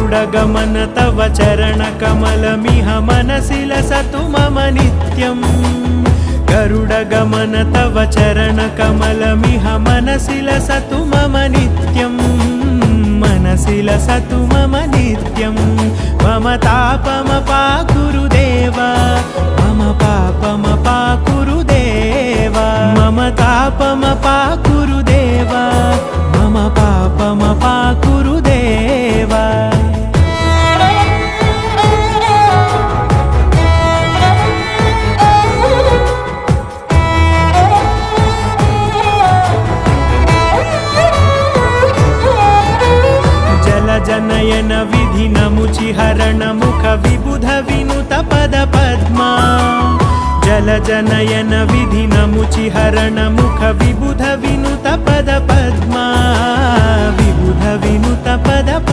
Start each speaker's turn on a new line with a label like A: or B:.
A: गरुडगमन तव चरणकमलमिह मनसि लसतु मम नित्यम् गरुडगमन तव चरणकमलमिह मनसि लसतु मम नित्यम् मनसि लसतु मम नित्यम् मम तापमपाकुरु देव मम पापमपाकुरु देव मम तापमपाकुरु देव मम पापमपाकुरु देव जनयन विधिनमुचिहरण मुख विबुध विनुत पद पद्मा जल जनयन विधिनमुचिहरण मुख विबुध विनुत पद पद्मा विबुध विनुत पद